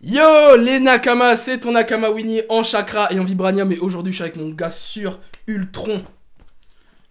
Yo les Nakama, c'est ton Nakama Winnie en chakra et en vibranium. Et aujourd'hui je suis avec mon gars sur Ultron.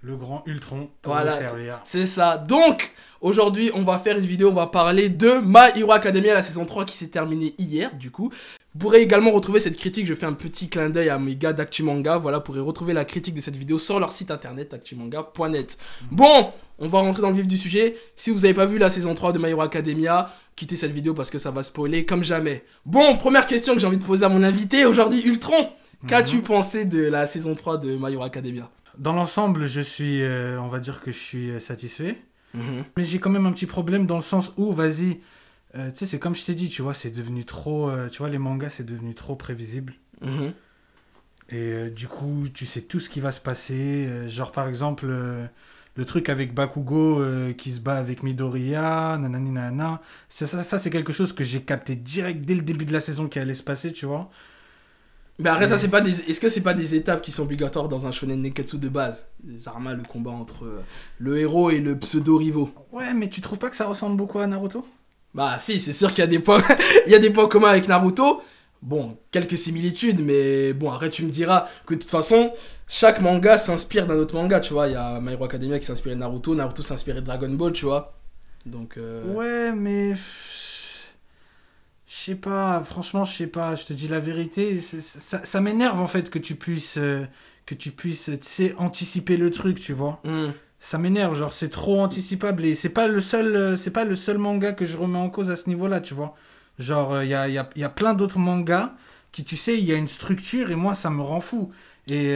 Le grand Ultron. Voilà, c'est ça. Donc aujourd'hui on va faire une vidéo, on va parler de My Hero Academia, la saison 3 qui s'est terminée hier du coup. Vous pourrez également retrouver cette critique, je fais un petit clin d'œil à mes gars d'ActuManga. Voilà, vous pourrez retrouver la critique de cette vidéo sur leur site internet actumanga.net. Bon, on va rentrer dans le vif du sujet. Si vous n'avez pas vu la saison 3 de My Hero Academia, quittez cette vidéo parce que ça va spoiler comme jamais. Bon, première question que j'ai envie de poser à mon invité aujourd'hui, Ultron. Qu'as-tu pensé de la saison 3 de My Hero Academia? Dans l'ensemble, je suis, on va dire que je suis satisfait. Mais j'ai quand même un petit problème dans le sens où, vas-y, tu sais, c'est comme je t'ai dit, tu vois, c'est devenu trop, tu vois, les mangas, c'est devenu trop prévisible. Et du coup, tu sais tout ce qui va se passer. Genre, par exemple, le truc avec Bakugo qui se bat avec Midoriya, nanani nanana. Ça c'est quelque chose que j'ai capté direct dès le début de la saison qui allait se passer, tu vois. Mais après, ça, c'est pas des... Est-ce que c'est pas des étapes qui sont obligatoires dans un shonen neketsu de base? Zarma, le combat entre le héros et le pseudo-rivaux. Ouais, mais tu trouves pas que ça ressemble beaucoup à Naruto? Bah si, c'est sûr qu'il y a des points... Il y a des points communs avec Naruto. Bon, quelques similitudes, mais bon, après tu me diras que de toute façon, chaque manga s'inspire d'un autre manga, tu vois. Il y a My Hero Academia qui s'inspirait de Naruto, Naruto s'inspirait de Dragon Ball, tu vois. Donc... Ouais, mais... Je sais pas, franchement, je sais pas, je te dis la vérité, ça m'énerve en fait que tu puisses, tu sais, anticiper le truc, tu vois. Ça m'énerve, genre c'est trop anticipable et c'est pas le seul manga que je remets en cause à ce niveau-là, tu vois. Genre, il y a plein d'autres mangas qui, tu sais, il y a une structure et moi, ça me rend fou. Et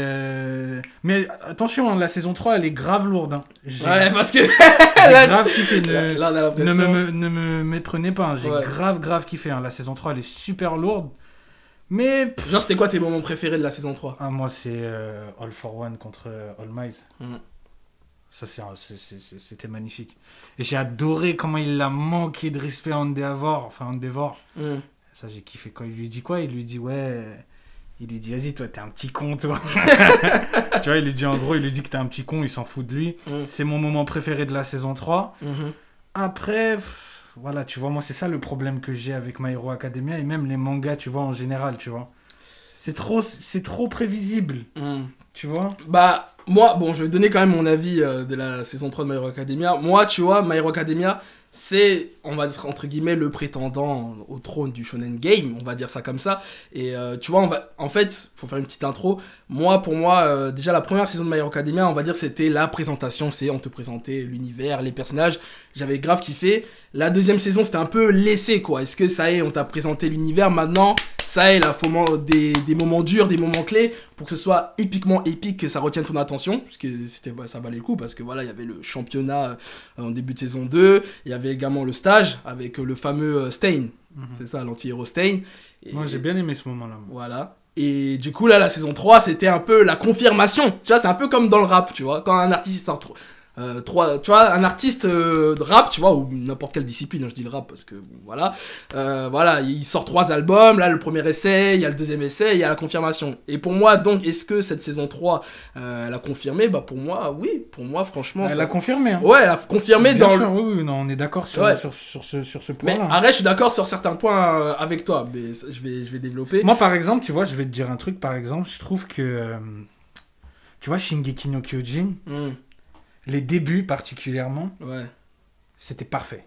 mais attention, hein, la saison 3, elle est grave lourde. Hein. Ouais, parce que... J'ai grave kiffé. Là, on a l'impression... Ne me méprenez pas. Hein. J'ai grave kiffé. Hein. La saison 3, elle est super lourde. Mais... Genre, c'était quoi tes moments préférés de la saison 3? Ah, moi, c'est All for One contre All Might. Ça, c'était magnifique. Et j'ai adoré comment il a manqué de respect à Endeavor. Ça, j'ai kiffé. Quand il lui dit quoi? Il lui dit, ouais... Il lui dit, vas-y, toi, t'es un petit con, toi. Tu vois, il lui dit, en gros, il lui dit que t'es un petit con, il s'en fout de lui. C'est mon moment préféré de la saison 3. Après, voilà, tu vois, moi, c'est ça le problème que j'ai avec My Hero Academia et même les mangas, tu vois, en général, tu vois. C'est trop prévisible, tu vois. Bah, moi, bon, je vais donner quand même mon avis de la saison 3 de My Hero Academia. Moi, tu vois, My Hero Academia... c'est, on va dire entre guillemets, le prétendant au trône du shonen game, on va dire ça comme ça. Et tu vois, en fait, faut faire une petite intro. Pour moi, déjà la première saison de My Hero Academia, on va dire c'était la présentation, c'est on te présentait l'univers, les personnages. J'avais grave kiffé. La deuxième saison, c'était un peu laissé quoi. Est-ce que ça y est, on t'a présenté l'univers, maintenant ça y est, là, faut des moments durs, des moments clés pour que ce soit épiquement épique, que ça retienne ton attention, puisque ça valait le coup, parce que voilà, il y avait le championnat en début de saison 2, il y avait également le stage avec le fameux Stain, c'est ça, l'anti-héros Stain. Et, moi, j'ai bien aimé ce moment-là. Voilà. Et du coup, là, la saison 3, c'était un peu la confirmation. Tu vois, c'est un peu comme dans le rap, tu vois, quand un artiste sort tu vois, un artiste de rap, tu vois, ou n'importe quelle discipline, hein, je dis le rap parce que bon, voilà, il sort 3 albums, là le premier essai, il y a le deuxième essai, il y a la confirmation. Et pour moi, donc, est-ce que cette saison 3 elle a confirmé? Bah pour moi, oui, pour moi, franchement... Elle a confirmé, hein. Ouais, elle a confirmé bien dans... sûr, oui, non, on est d'accord sur ce point-là. Mais arrête, je suis d'accord sur certains points avec toi, mais je vais développer. Moi, par exemple, tu vois, je vais te dire un truc, par exemple, je trouve que... tu vois, Shingeki no Kyojin... les débuts particulièrement, c'était parfait.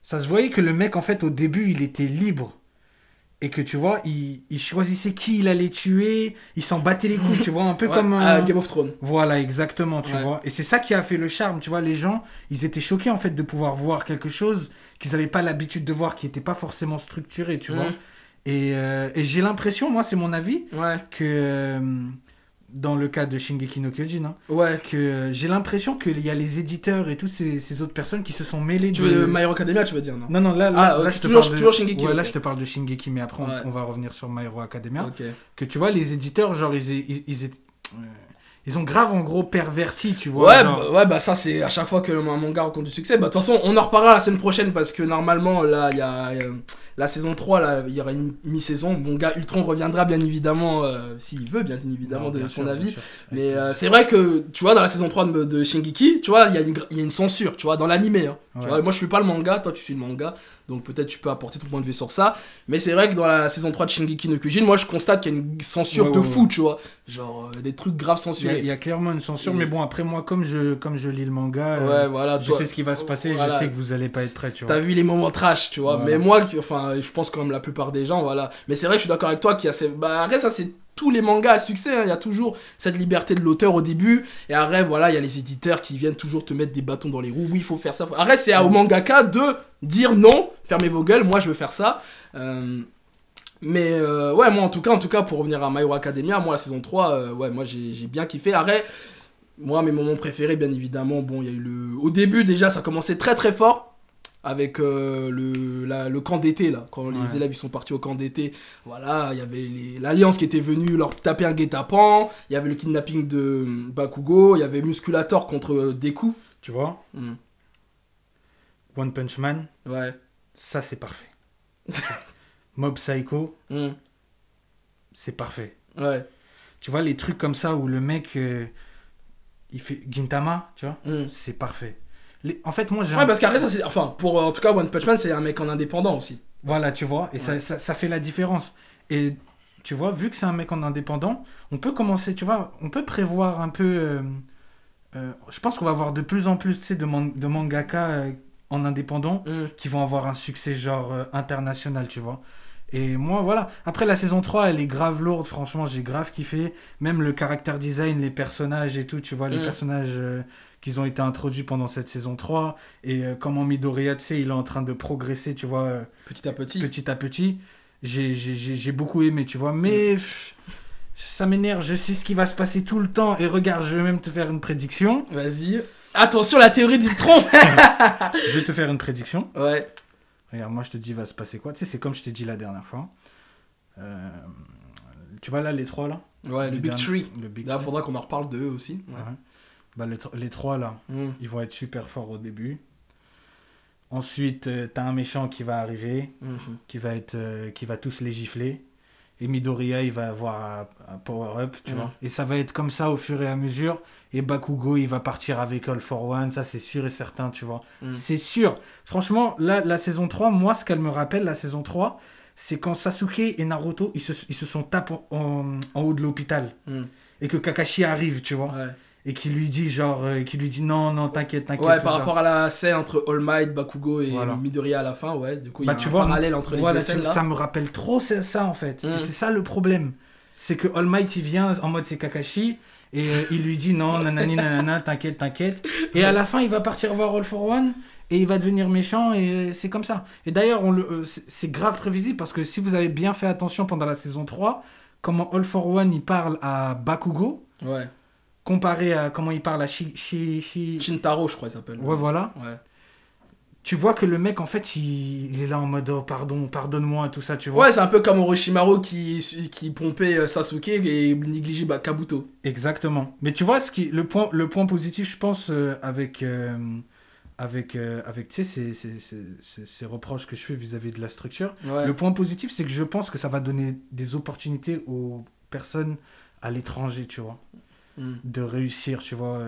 Ça se voyait que le mec, en fait, au début, il était libre. Et que, tu vois, il choisissait qui il allait tuer, il s'en battait les couilles, tu vois, un peu comme... Game of Thrones. Voilà, exactement, tu vois. Et c'est ça qui a fait le charme, tu vois. Les gens, ils étaient choqués, en fait, de pouvoir voir quelque chose qu'ils n'avaient pas l'habitude de voir, qui n'était pas forcément structuré, tu vois. Et j'ai l'impression, moi, c'est mon avis, que... dans le cas de Shingeki no Kyojin, que j'ai l'impression qu'il y a les éditeurs et toutes ces autres personnes qui se sont mêlés de... My Hero Academia, tu veux dire, non? Non, là je te toujours, parle de... toujours Shingeki. Ouais, là, je te parle de Shingeki, mais après, on va revenir sur My Hero Academia. Que tu vois, les éditeurs, genre, ils ont grave, en gros, perverti, tu vois. Bah ça, c'est à chaque fois que un manga rencontre du succès. Bah, de toute façon, on en reparlera la semaine prochaine parce que normalement, là, il y a... la saison 3, là, il y aura une mi-saison. Mon gars Ultron reviendra bien évidemment, s'il veut bien évidemment, donner son avis. Mais c'est vrai que, tu vois, dans la saison 3 de Shingeki, tu vois, il y a une censure, tu vois, dans l'animé. Hein. Tu vois, moi, je suis pas le manga, toi, tu suis le manga. donc peut-être tu peux apporter ton point de vue sur ça. Mais c'est vrai que dans la saison 3 de Shingeki no Kyojin, moi je constate qu'il y a une censure de fou, tu vois. Genre des trucs graves censurés. Il y a clairement une censure, mais bon, après moi, comme je lis le manga, voilà, je sais ce qui va se passer, je sais que vous allez pas être prêts, tu vois. T'as vu les moments trash, tu vois. Mais moi, enfin, je pense comme la plupart des gens, voilà. Mais c'est vrai que je suis d'accord avec toi qu'il y a ces... Bah, après, ça, c'est tous les mangas à succès, hein. Il y a toujours cette liberté de l'auteur au début, et après, voilà, il y a les éditeurs qui viennent toujours te mettre des bâtons dans les roues. Oui, il faut faire ça. Après, c'est au mangaka de dire non, fermez vos gueules, moi, je veux faire ça. Mais ouais, moi, en tout cas, pour revenir à My Hero Academia, moi, la saison 3, ouais, moi, j'ai bien kiffé. Après, moi, mes moments préférés, bien évidemment, bon, il y a eu le... Au début, déjà, ça commençait très, très fort. Avec le camp d'été, là, quand les élèves ils sont partis au camp d'été, voilà, il y avait l'Alliance qui était venue leur taper un guet-apens, il y avait le kidnapping de Bakugo, il y avait Musculator contre Deku. Tu vois One Punch Man, ouais. Ça c'est parfait. Mob Psycho, c'est parfait. Ouais. Tu vois, les trucs comme ça où le mec, il fait Gintama, tu vois, c'est parfait. En fait, moi j'ai. Ouais, parce qu'après, ça c'est. Enfin, en tout cas, One Punch Man, c'est un mec en indépendant aussi. Voilà, tu vois, et ça fait la différence. Et tu vois, vu que c'est un mec en indépendant, on peut commencer, tu vois, on peut prévoir un peu. Je pense qu'on va avoir de plus en plus, tu sais, de mangaka en indépendant qui vont avoir un succès genre international, tu vois. Et moi, voilà. Après, la saison 3, elle est grave lourde. Franchement, j'ai grave kiffé. Même le character design, les personnages et tout, tu vois, les personnages qu'ils ont été introduits pendant cette saison 3. Et comment Midoriya, tu sais, il est en train de progresser, tu vois. Petit à petit. Petit à petit. J'ai beaucoup aimé, tu vois. Mais ça m'énerve. Je sais ce qui va se passer tout le temps. Et regarde, je vais même te faire une prédiction. Vas-y. Attention, la théorie du tronc. Je vais te faire une prédiction. Ouais. Regarde, moi je te dis, il va se passer quoi. Tu sais, c'est comme je t'ai dit la dernière fois. Tu vois là, les trois là. Ouais, le Big Three. Là, il faudra qu'on en reparle d'eux aussi. Ouais. Bah, les trois là, ils vont être super forts au début. Ensuite, t'as un méchant qui va arriver, qui va tous les gifler. Et Midoriya, il va avoir un power-up, tu vois. Et ça va être comme ça au fur et à mesure. Et Bakugo, il va partir avec All for One. Ça, c'est sûr et certain, tu vois. C'est sûr. Franchement, là, la saison 3, moi, ce qu'elle me rappelle, la saison 3, c'est quand Sasuke et Naruto, ils se sont tapés en haut de l'hôpital. Et que Kakashi arrive, tu vois. Ouais. Et qui lui dit, non, t'inquiète. Ouais, par rapport à la scène entre All Might, Bakugo et Midoriya à la fin, ouais. Du coup, il y a un parallèle entre les deux scènes, là. Ça me rappelle trop ça, en fait. Et c'est ça le problème. C'est que All Might, il vient en mode c'est Kakashi, et il lui dit, non, nanani, nanana, t'inquiète. Et à la fin, il va partir voir All for One, et il va devenir méchant, et c'est comme ça. Et d'ailleurs, c'est grave prévisible, parce que si vous avez bien fait attention pendant la saison 3, comment All for One, il parle à Bakugo. Ouais. Comparé à comment il parle à Shintaro, je crois qu'il s'appelle. Ouais, voilà. Ouais. Tu vois que le mec, en fait, il est là en mode oh, pardonne-moi, tout ça, tu vois. Ouais, c'est un peu comme Orochimaru qui pompait Sasuke et négligeait Kabuto. Exactement. Mais tu vois, le point positif, je pense, avec tu sais, ces reproches que je fais vis-à-vis de la structure, le point positif, c'est que je pense que ça va donner des opportunités aux personnes à l'étranger, tu vois. De réussir, tu vois.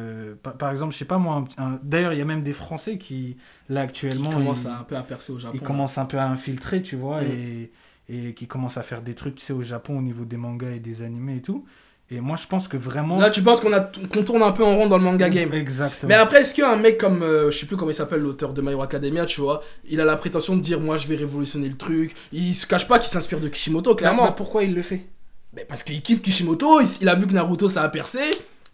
Par exemple, je sais pas moi, d'ailleurs, il y a même des Français qui, là, actuellement... Qui commencent un peu à percer au Japon. Ils commencent un peu à infiltrer, tu vois, et qui commencent à faire des trucs, tu sais, au Japon, au niveau des mangas et des animés et tout. Et moi, je pense que vraiment... Là, tu penses qu'on tourne un peu en rond dans le manga game. Exactement. Mais après, est-ce qu'un mec comme, je sais plus comment il s'appelle, l'auteur de My Hero Academia, tu vois, il a la prétention de dire, moi, je vais révolutionner le truc. Il se cache pas qu'il s'inspire de Kishimoto, clairement. Pourquoi il le fait? Parce qu'il kiffe Kishimoto, il a vu que Naruto ça a percé,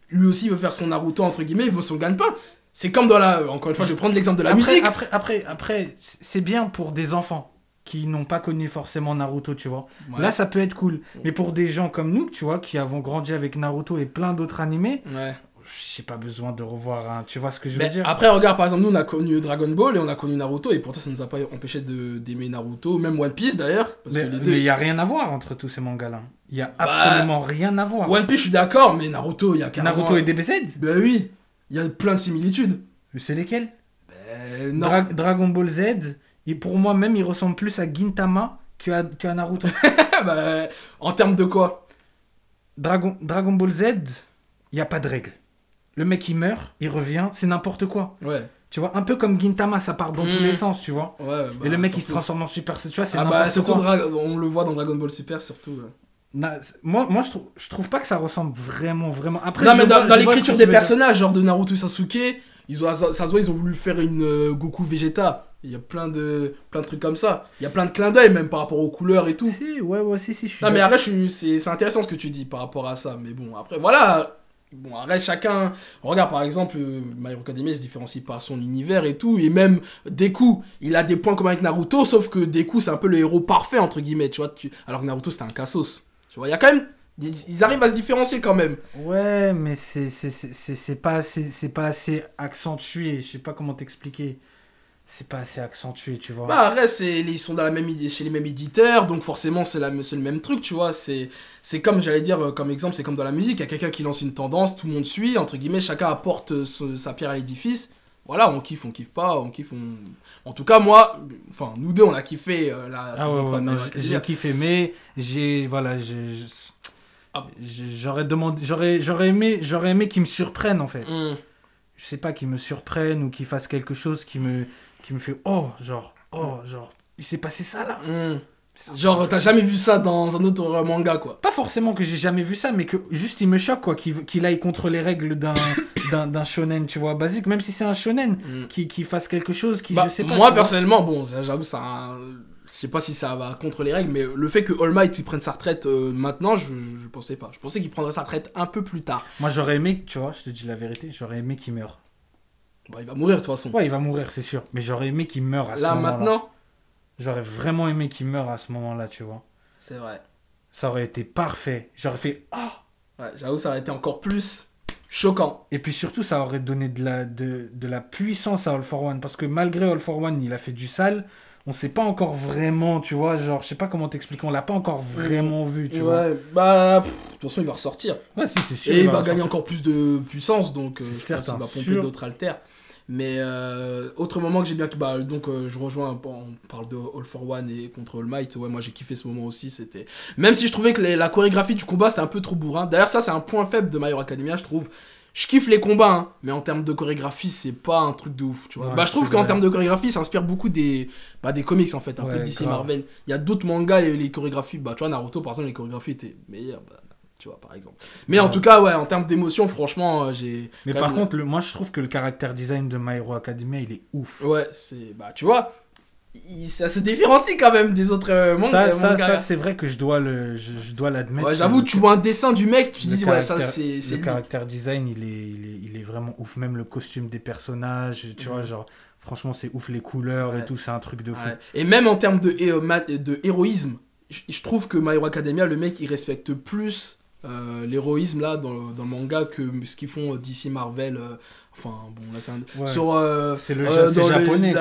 lui aussi il veut faire son Naruto entre guillemets, il veut son gagne-pain. C'est comme dans encore une fois je vais prendre l'exemple de la musique. Après c'est bien pour des enfants qui n'ont pas connu forcément Naruto, tu vois. Ouais. Là ça peut être cool, mais pour des gens comme nous, tu vois, qui avons grandi avec Naruto et plein d'autres animés, j'ai pas besoin de revoir tu vois ce que je veux dire. Après regarde, par exemple, nous on a connu Dragon Ball et on a connu Naruto et pourtant ça nous a pas empêché d'aimer Naruto, même One Piece d'ailleurs. Mais il y a rien à voir entre tous ces mangas là. Il y a absolument rien à voir. One Piece je suis d'accord, mais Naruto il y a carrément... Naruto et DBZ. Ben oui, il y a plein de similitudes. Mais c'est lesquelles? Non. Dragon Ball Z, et pour moi même il ressemble plus à Gintama qu'à Naruto. En termes de quoi? Dragon Ball Z, il y a pas de règle. Le mec il meurt, il revient, c'est n'importe quoi. Ouais. Tu vois, un peu comme Gintama, ça part dans tous les sens, tu vois. Ouais, bah, et le mec, il se transforme en Super Saiyan, tu vois, c'est surtout on le voit dans Dragon Ball Super, surtout. Moi je trouve pas que ça ressemble vraiment. Après, non, mais dans l'écriture des personnages, genre de Naruto Sasuke, ça se voit, ils ont voulu faire une Goku Vegeta. Il y a plein de trucs comme ça. Il y a plein de clins d'œil, même par rapport aux couleurs et tout. Si, je suis. Non, mais arrête, c'est intéressant ce que tu dis par rapport à ça. Mais bon, après, voilà. Bon, arrête, chacun. Regarde, par exemple, My Hero Academia se différencie par son univers et tout. Et même Deku, il a des points communs avec Naruto, sauf que Deku, c'est un peu le héros parfait, entre guillemets, tu vois. Alors que Naruto, c'était un cassos. Tu vois, il y a quand même. Ils arrivent à se différencier quand même. Ouais, mais c'est pas assez accentué. Je sais pas comment t'expliquer. C'est pas assez accentué, tu vois. Bah, arrête, ils sont dans chez les mêmes éditeurs, donc forcément, c'est le même truc, tu vois. C'est comme, j'allais dire, comme exemple, c'est comme dans la musique. Il y a quelqu'un qui lance une tendance, tout le monde suit, entre guillemets, chacun apporte sa pierre à l'édifice. Voilà, on kiffe pas, En tout cas, moi, enfin, nous deux, on a kiffé la saison 3 de My Hero Academia. J'ai kiffé, mais j'aurais aimé qu'ils me surprennent, en fait. Je sais pas, qu'ils me surprennent ou qu'ils fassent quelque chose qui me fait genre, il s'est passé ça là. Genre, t'as jamais vu ça dans un autre manga, quoi. Pas forcément que j'ai jamais vu ça, mais que juste il me choque, quoi, qu'il aille contre les règles d'un shonen, tu vois, basique, même si c'est un shonen, qui fasse quelque chose qui, je sais pas. Moi, personnellement, bon, j'avoue, je sais pas si ça va contre les règles, mais le fait que All Might il prenne sa retraite maintenant, je pensais pas. Je pensais qu'il prendrait sa retraite un peu plus tard. Moi, j'aurais aimé, tu vois, je te dis la vérité, j'aurais aimé qu'il meure. Bon, il va mourir de toute façon. Ouais, il va mourir, c'est sûr. Mais j'aurais aimé qu'il meure à ce moment-là. Là, maintenant, j'aurais vraiment aimé qu'il meure à ce moment-là, tu vois. C'est vrai. Ça aurait été parfait. J'aurais fait Ouais, j'avoue, ça aurait été encore plus choquant. Et puis surtout, ça aurait donné de la puissance à All For One. Parce que malgré All For One, il a fait du sale. On sait pas encore vraiment, tu vois, genre, je sais pas comment t'expliquer, on l'a pas encore vraiment vu, tu vois. Ouais, bah, de toute façon, il va ressortir. Ouais, si, c'est sûr. Et il va gagner encore plus de puissance, donc je pense qu'il va pomper d'autres haltères. Mais autre moment que j'ai bien... je rejoins, on parle de All For One et contre All Might. Ouais, moi j'ai kiffé ce moment aussi. C'était même si je trouvais que la chorégraphie du combat c'était un peu trop bourrin. D'ailleurs ça c'est un point faible de My Hero Academia, je trouve. Je kiffe les combats, hein, mais en termes de chorégraphie c'est pas un truc de ouf, tu vois. Ouais, je trouve qu'en termes de chorégraphie ça inspire beaucoup des comics en fait, un peu de DC Marvel. Il y a d'autres mangas et les chorégraphies, tu vois, Naruto par exemple les chorégraphies étaient meilleures. Tu vois, par exemple. Mais en tout cas, ouais, en termes d'émotion, franchement, j'ai... Mais par contre, moi, je trouve que le caractère design de My Hero Academia, il est ouf. Ouais, tu vois, ça se différencie quand même des autres mangas. Ça, c'est vrai que je dois l'admettre. Ouais, j'avoue, tu vois un dessin du mec, tu dis, ouais, ça, c'est le caractère design, il est vraiment ouf. Même le costume des personnages, tu vois, genre... Franchement, c'est ouf, les couleurs et tout, c'est un truc de fou. Et même en termes de héroïsme, je trouve que My Hero Academia, le mec, il respecte plus... l'héroïsme là dans le manga que ce qu'ils font DC Marvel enfin bon là c'est c'est le jeu japonais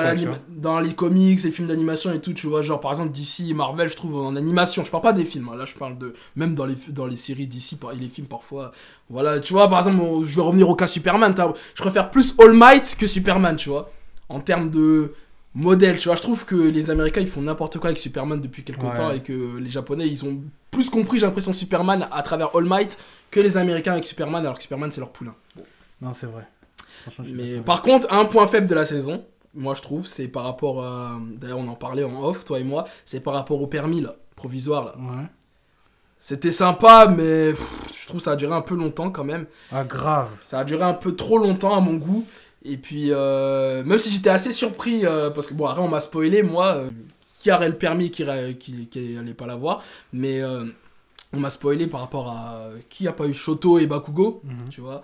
dans les comics les films d'animation et tout tu vois genre par exemple DC et Marvel je trouve en animation je parle pas des films hein, là je parle de même dans les séries DC et les films parfois voilà tu vois par exemple je vais revenir au cas Superman je préfère plus All Might que Superman tu vois en termes de modèle, tu vois, je trouve que les Américains ils font n'importe quoi avec Superman depuis quelques temps et que les Japonais ils ont plus compris j'ai l'impression Superman à travers All Might que les Américains avec Superman alors que Superman c'est leur poulain. Bon. Non c'est vrai. Mais par contre un point faible de la saison, moi je trouve c'est par rapport à... D'ailleurs on en parlait en off toi et moi, c'est par rapport au permis là, provisoire là. Ouais. C'était sympa mais je trouve ça a duré un peu longtemps quand même. Ah grave. Ça a duré un peu trop longtemps à mon goût. Et puis, même si j'étais assez surpris, parce que bon, après on m'a spoilé, moi, qui aurait le permis, qui allait pas l'avoir, mais on m'a spoilé par rapport à qui a pas eu Shoto et Bakugo, tu vois,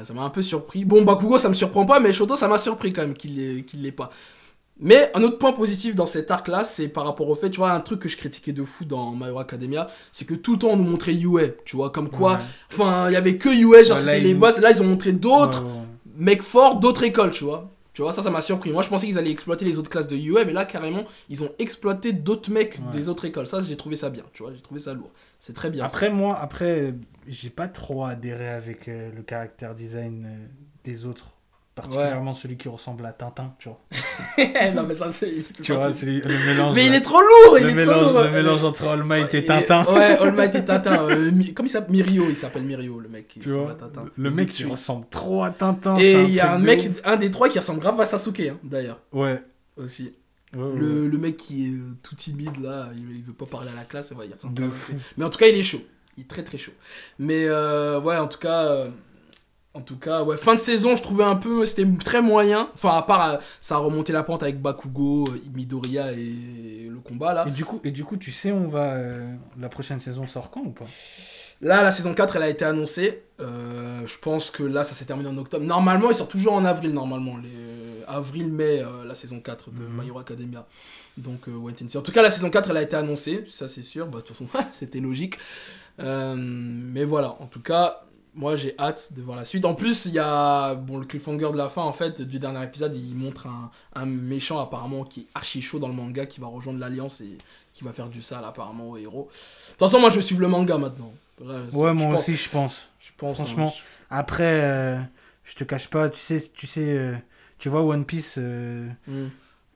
ça m'a un peu surpris. Bon, Bakugo ça me surprend pas, mais Shoto ça m'a surpris quand même qu'il l'ait pas. Mais un autre point positif dans cet arc-là, c'est par rapport au fait, tu vois, un truc que je critiquais de fou dans My Hero Academia, c'est que tout le temps on nous montrait Yue, tu vois, comme quoi, enfin, il y avait que Yue, genre c'était les boss, là ils ont montré d'autres... mecs forts d'autres écoles, tu vois. Tu vois, ça m'a surpris. Moi, je pensais qu'ils allaient exploiter les autres classes de UE, mais là, carrément, ils ont exploité d'autres mecs des autres écoles. Ça, j'ai trouvé ça bien, tu vois. J'ai trouvé ça lourd. C'est très bien. Après, j'ai pas trop adhéré avec le caractère design des autres. particulièrement celui qui ressemble à Tintin, tu vois. Non, mais ça, c'est. Tu vois, c'est le mélange. Mais il est trop lourd, il est trop lourd. Le mélange entre All Might et Tintin. Ouais, All Might et Tintin. Comme il s'appelle Mirio, il s'appelle Mirio, le mec. Tu vois, le mec, il ressemble trop à Tintin. Et il y a un mec, un des trois qui ressemble grave à Sasuke, hein, d'ailleurs. Ouais. Aussi. Ouais. Le mec qui est tout timide, là, il veut pas parler à la classe, ouais, il ressemble de fou. Mais en tout cas, il est chaud. Il est très très chaud. Mais ouais, en tout cas, ouais, fin de saison, je trouvais un peu, c'était très moyen. Enfin, à part, ça a remonté la pente avec Bakugo, Midoriya et le combat, là. Et du coup, tu sais, la prochaine saison sort quand ou pas? Là, la saison 4, elle a été annoncée. Je pense que là, ça s'est terminé en octobre. Normalement, il sort toujours en avril, normalement. Avril-mai, la saison 4 de My Hero Academia. Donc, wait and see. En tout cas, la saison 4, elle a été annoncée. Ça, c'est sûr. Bah, de toute façon, c'était logique. Mais voilà, en tout cas, moi, j'ai hâte de voir la suite. En plus, il y a le cliffhanger de la fin, en fait, du dernier épisode. Il montre un méchant, apparemment, qui est archi chaud dans le manga, qui va rejoindre l'Alliance et qui va faire du sale, apparemment, aux héros. De toute façon, moi, je vais suivre le manga maintenant. Là, ouais, moi aussi, je pense. Franchement, après, je te cache pas, tu vois One Piece,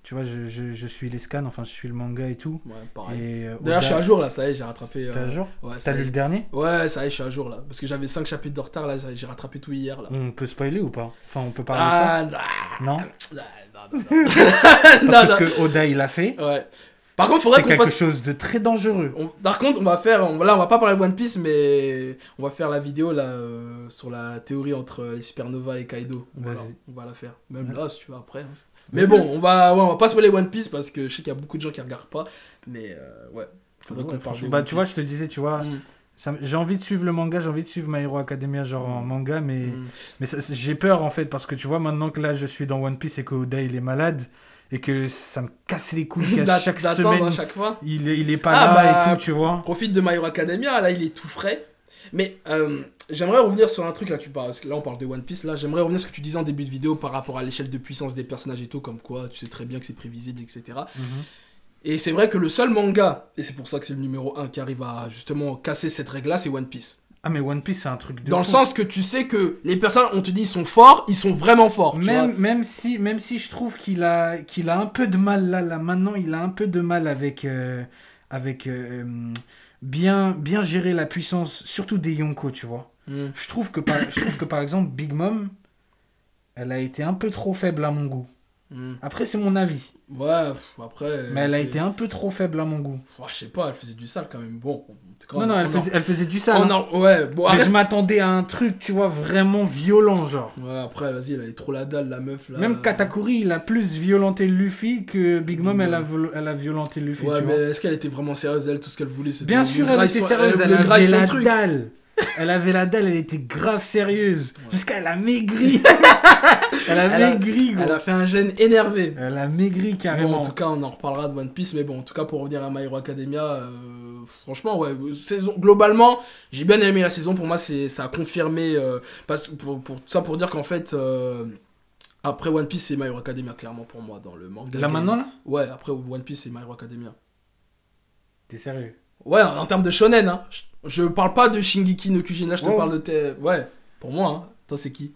tu vois, je suis les scans, enfin, je suis le manga et tout. Ouais, pareil. Et, d'ailleurs, je suis à jour, là, ça y est, j'ai rattrapé. T'es à jour? Ouais, t'as lu le dernier? Ouais, ça y est, je suis à jour, là. Parce que j'avais 5 chapitres de retard, là, j'ai rattrapé tout hier, là. On peut spoiler ou pas? Enfin, on peut parler de ça? Non? Non. Parce que Oda, il l'a fait. Ouais. Par contre, faudrait qu'on fasse... quelque chose de très dangereux. Par contre, on va pas parler de One Piece, mais on va faire la vidéo là sur la théorie entre les Supernova et Kaido. On va la faire. Même là, si tu veux, après. Hein. Mais bon, on va pas spoiler One Piece parce que je sais qu'il y a beaucoup de gens qui regardent pas. Mais ouais, faudrait qu'on parle de One tu vois, je te disais, tu vois, j'ai envie de suivre le manga, j'ai envie de suivre My Hero Academia genre en manga, mais j'ai peur en fait parce que tu vois, maintenant que là je suis dans One Piece et que Oda il est malade. Et que ça me casse les couilles qu'à chaque semaine, à chaque fois. il est pas là et tout, tu vois. Profite de My Hero Academia, là il est tout frais. Mais j'aimerais revenir sur un truc là, parce que là on parle de One Piece, là j'aimerais revenir sur ce que tu disais en début de vidéo par rapport à l'échelle de puissance des personnages et tout, comme quoi tu sais très bien que c'est prévisible, etc. Et c'est vrai que le seul manga, et c'est pour ça que c'est le numéro 1 qui arrive à justement casser cette règle là, c'est One Piece. Ah mais One Piece c'est un truc de dans fou. Le sens que tu sais que les personnes, on te dit ils sont forts, ils sont vraiment forts. Même si je trouve qu'il a un peu de mal là maintenant, il a un peu de mal avec bien gérer la puissance, surtout des Yonko, tu vois. Je trouve que par exemple Big Mom, elle a été un peu trop faible à mon goût. Après c'est mon avis. Ouais, après... Mais elle a été un peu trop faible à mon goût. Ouais, je sais pas, elle faisait du sale quand même. Bon, elle faisait du sale. Ouais, bon, mais je m'attendais à un truc, tu vois, vraiment violent, genre. Ouais, après, vas-y, elle avait trop la dalle, la meuf, là. Même Katakuri, il a plus violenté Luffy que Big Mom, elle a violenté Luffy, ouais, tu mais vois. est-ce qu'elle était vraiment sérieuse, elle, tout ce qu'elle voulait, c'était... Bien sûr, elle était sérieuse, elle avait la dalle. Elle avait la dalle, elle était grave sérieuse. Ouais. Jusqu'à elle a maigri. Elle a maigri, gros. Elle a fait un gène énervé. Elle a maigri carrément. Bon, en tout cas, on en reparlera de One Piece, mais bon, en tout cas, pour revenir à My Hero Academia, franchement, ouais, globalement, j'ai bien aimé la saison. Pour moi, ça a confirmé, pour dire qu'en fait, après One Piece, c'est My Hero Academia, clairement, pour moi, dans le manga. Là, maintenant, là? Ouais, après One Piece, c'est My Hero Academia. T'es sérieux? Ouais, en termes de shonen, hein. Je parle pas de Shingeki no Kyojin, là, je te parle de tes... Ouais, pour moi, hein. Toi, c'est qui?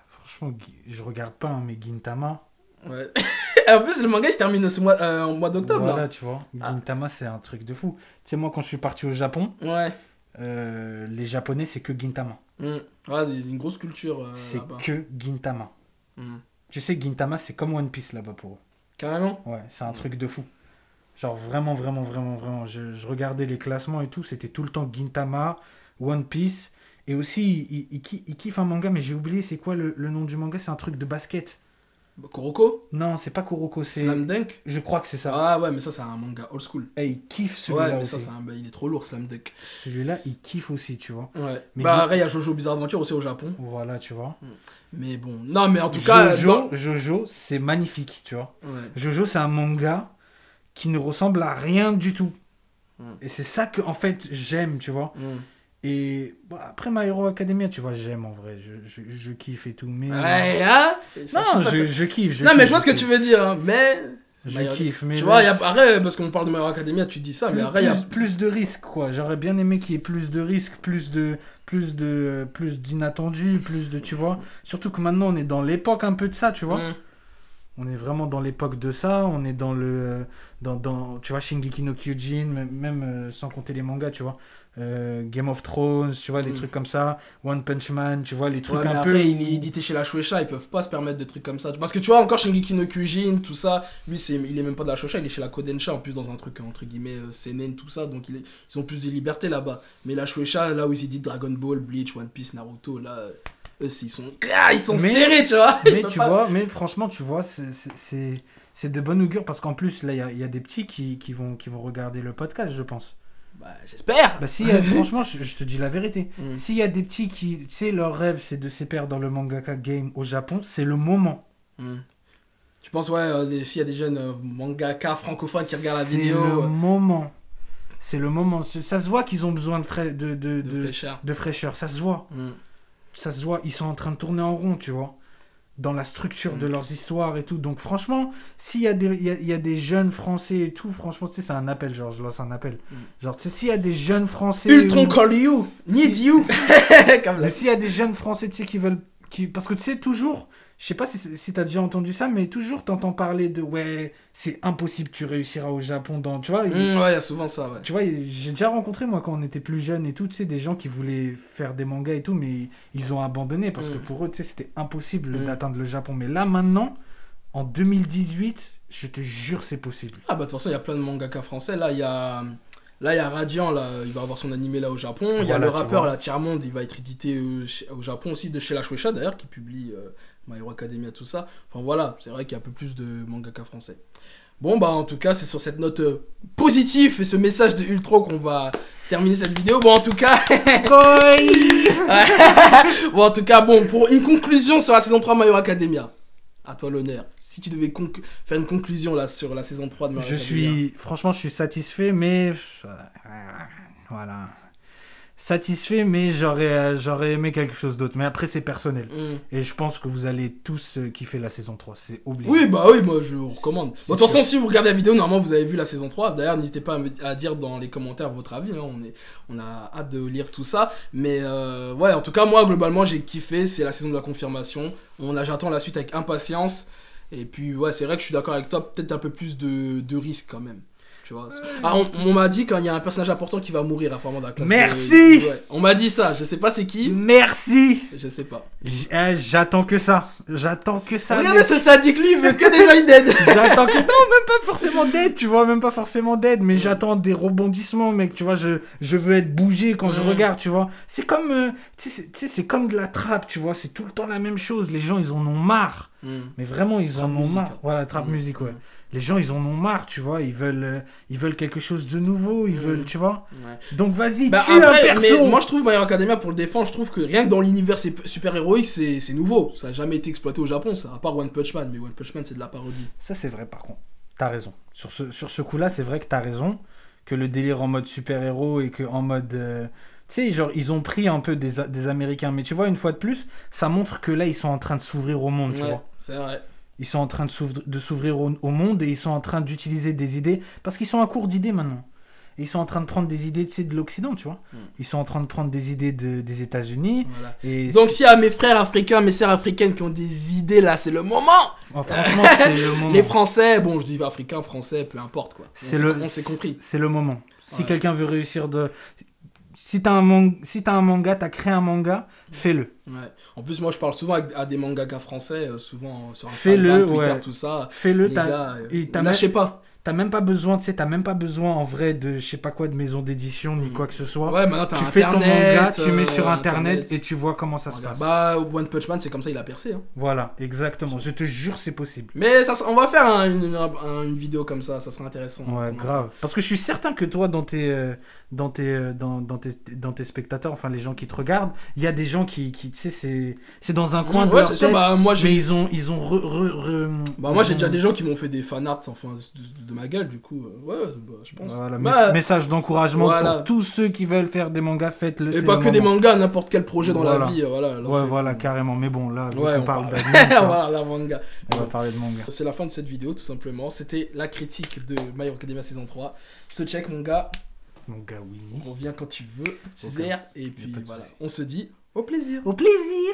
Franchement, je regarde pas, hein, mais Gintama... Ouais. En plus, le manga, il se termine en mois d'octobre, voilà, là. tu vois. Gintama, c'est un truc de fou. Tu sais, moi, quand je suis parti au Japon, les Japonais, c'est que Gintama. Ouais, c'est une grosse culture c'est là-bas. que Gintama. Tu sais, Gintama, c'est comme One Piece, là-bas, pour eux. Carrément? Ouais, c'est un truc de fou. Genre vraiment. Je regardais les classements et tout, c'était tout le temps Gintama, One Piece. Et aussi, il kiffe un manga, mais j'ai oublié c'est quoi le nom du manga, c'est un truc de basket. Kuroko? Non, c'est pas Kuroko, c'est... Slam Dunk? Je crois que c'est ça. Ah ouais, mais ça, c'est un manga old school. Et il kiffe celui-là ouais, mais aussi. ça, il est trop lourd, Slam Dunk. Celui-là, il kiffe aussi, tu vois. Ouais. Mais après, il y a Jojo Bizarre Adventure aussi au Japon. Voilà, tu vois. Mais bon, non, mais en tout cas... Jojo, c'est magnifique, tu vois. Ouais. Jojo, c'est un manga qui ne ressemble à rien du tout. Et c'est ça que, en fait, j'aime, tu vois. Et bon, après My Hero Academia, tu vois, j'aime en vrai, je kiffe et tout, mais... Ouais, hein non, je kiffe. Non, mais je vois ce que tu veux dire, hein, mais Je kiffe, mais... Tu vois, arrête, parce qu'on parle de My Hero Academia, tu dis ça, mais arrête, il y a... Plus de risques, quoi. J'aurais bien aimé qu'il y ait plus de risques, plus d'inattendus, plus de... Tu vois. Surtout que maintenant, on est dans l'époque un peu de ça, tu vois. On est vraiment dans l'époque de ça. On est dans le... tu vois, Shingeki no Kyojin, même sans compter les mangas, tu vois. Game of Thrones, tu vois, les trucs comme ça. One Punch Man, tu vois, les trucs un après, peu... il est édité chez la Shueisha, ils peuvent pas se permettre des trucs comme ça. Parce que tu vois, encore Shingeki no Kyojin, tout ça, lui, il est même pas de la Shueisha, il est chez la Kodensha, en plus dans un truc, entre guillemets, seinen, tout ça, donc ils ont plus de liberté là-bas. Mais la Shueisha, là où ils éditent Dragon Ball, Bleach, One Piece, Naruto, là, eux, ils sont serrés, tu vois. Mais franchement, tu vois, c'est de bon augure, parce qu'en plus, là, il y a des petits qui vont regarder le podcast, je pense. Bah, j'espère. Bah, franchement, je te dis la vérité. S'il y a des petits qui, tu sais, leur rêve, c'est de se perdre dans le mangaka game au Japon, c'est le moment. Tu penses, s'il y a des jeunes mangaka francophones qui regardent la vidéo... C'est le moment. C'est le moment. Ça se voit qu'ils ont besoin de fraîcheur. Ça se voit. Ça se voit. Ils sont en train de tourner en rond, tu vois. Dans la structure de leurs histoires et tout. Donc franchement, s'il y a des jeunes français et tout, franchement, tu sais, c'est un appel, genre, je lance un appel. Genre, tu sais, s'il y a des jeunes français... Ultron call you, need you. Mais s'il y a des jeunes français, tu sais, parce que tu sais, toujours, je sais pas si t'as déjà entendu ça, mais toujours t'entends parler de, ouais, c'est impossible, tu réussiras au Japon dans, tu vois. Ouais, il y a souvent ça, ouais. Tu vois, j'ai déjà rencontré, moi, quand on était plus jeunes et tout, tu sais, des gens qui voulaient faire des mangas et tout, mais ils ont abandonné parce que pour eux, tu sais, c'était impossible d'atteindre le Japon. Mais là, maintenant, en 2018, je te jure, c'est possible. Ah, bah, de toute façon, il y a plein de mangaka français. Là, il y a Radiant, là, il va avoir son animé là au Japon. Il y a le rappeur, là, Tiers-Monde, il va être édité au Japon aussi, de chez la Shueisha d'ailleurs, qui publie My Hero Academia, tout ça. Enfin voilà, c'est vrai qu'il y a un peu plus de mangaka français. Bon, bah en tout cas, c'est sur cette note positive et ce message de Ultron qu'on va terminer cette vidéo. Bon, en tout cas... bon, en tout cas, pour une conclusion sur la saison 3 de My Hero Academia. À toi l'honneur. Si tu devais faire une conclusion là sur la saison 3 de My Hero Academia. Franchement, je suis satisfait, mais... Voilà. Satisfait, mais j'aurais aimé quelque chose d'autre. Mais après, c'est personnel. Et je pense que vous allez tous kiffer la saison 3. C'est obligé. Oui, bah oui, moi je recommande. De toute façon, si vous regardez la vidéo, normalement vous avez vu la saison 3. D'ailleurs, n'hésitez pas à dire dans les commentaires votre avis. Hein. On a hâte de lire tout ça. Mais ouais, en tout cas, moi globalement, j'ai kiffé. C'est la saison de la confirmation. J'attends la suite avec impatience. Et puis, ouais, c'est vrai que je suis d'accord avec toi. Peut-être un peu plus de risque quand même. Tu vois. Ah, on m'a dit quand il y a un personnage important qui va mourir apparemment dans la classe. Merci. Ouais. On m'a dit ça, je sais pas c'est qui. Merci. Je sais pas. J'attends que ça. Regardez ce sadique, lui il veut que des gens dead. J'attends que... Non, même pas forcément dead, tu vois, même pas forcément dead, mais j'attends des rebondissements, mec, tu vois, je veux être bougé quand je regarde, tu vois. C'est comme, tu sais, c'est comme de la trappe, tu vois, c'est tout le temps la même chose, les gens ils en ont marre. Mais vraiment ils en ont marre. Voilà, trap musique, ouais. Les gens, ils en ont marre, tu vois. Ils veulent quelque chose de nouveau. Ils veulent, tu vois. Ouais. Donc, vas-y, tue un perso. Mais moi, je trouve, My Hero Academia, pour le défendre, je trouve que rien que dans l'univers super-héroïque, c'est nouveau. Ça n'a jamais été exploité au Japon, ça. À part One Punch Man. Mais One Punch Man, c'est de la parodie. Ça, c'est vrai, par contre. T'as raison. Sur ce coup-là, c'est vrai que t'as raison. Que le délire en mode super-héros et que en mode... tu sais, genre, ils ont pris un peu des Américains. Mais tu vois, une fois de plus, ça montre que là, ils sont en train de s'ouvrir au monde, tu vois. C'est vrai. Ils sont en train de s'ouvrir au monde et ils sont en train d'utiliser des idées parce qu'ils sont à court d'idées maintenant. Et ils sont en train de prendre des idées, tu sais, de l'Occident, tu vois. Ils sont en train de prendre des idées des États-Unis. Voilà. Et donc, s'il y a mes frères africains, mes sœurs africaines qui ont des idées là, c'est le moment. Oh, franchement, c'est le moment. Les Français, bon, je dis africains, français, peu importe quoi. On s'est compris. C'est le moment. Si quelqu'un veut réussir de... Si t'as un manga, t'as créé un manga, fais-le. Ouais. En plus, moi, je parle souvent à des mangakas français, souvent sur Instagram, Twitter, tout ça. Fais-le, lâchez pas. T'as même pas besoin, tu sais, t'as même pas besoin en vrai de, je sais pas quoi, de maison d'édition ni quoi que ce soit. Ouais, maintenant t'as tu Internet. Tu fais ton manga, tu mets sur Internet et tu vois comment ça se passe. Bah, One Punch Man, c'est comme ça, il a percé. Hein. Voilà, exactement. Je te jure, c'est possible. Mais ça, on va faire une vidéo comme ça sera intéressant. Ouais, grave. Parce que je suis certain que toi, dans tes spectateurs, enfin les gens qui te regardent, il y a des gens qui tu sais, c'est dans un coin de leur tête. Bah, moi, mais ils ont bah, moi, j'ai déjà des gens qui m'ont fait des fanarts, enfin, de de ma gueule, du coup. Ouais, bah, je pense. Voilà, bah, message d'encouragement voilà. pour tous ceux qui veulent faire des mangas, faites-le. Et pas que des mangas, n'importe quel projet dans la vie. Voilà, ouais, voilà, carrément. Mais bon, là, ouais, on parle d'anime. Voilà, la manga. On va parler de manga. C'est la fin de cette vidéo, tout simplement. C'était la critique de My Hero Academia saison 3. Je te check, mon gars. Mon gars, oui. Reviens quand tu veux. Okay. Et puis voilà, on se dit au plaisir. Au plaisir.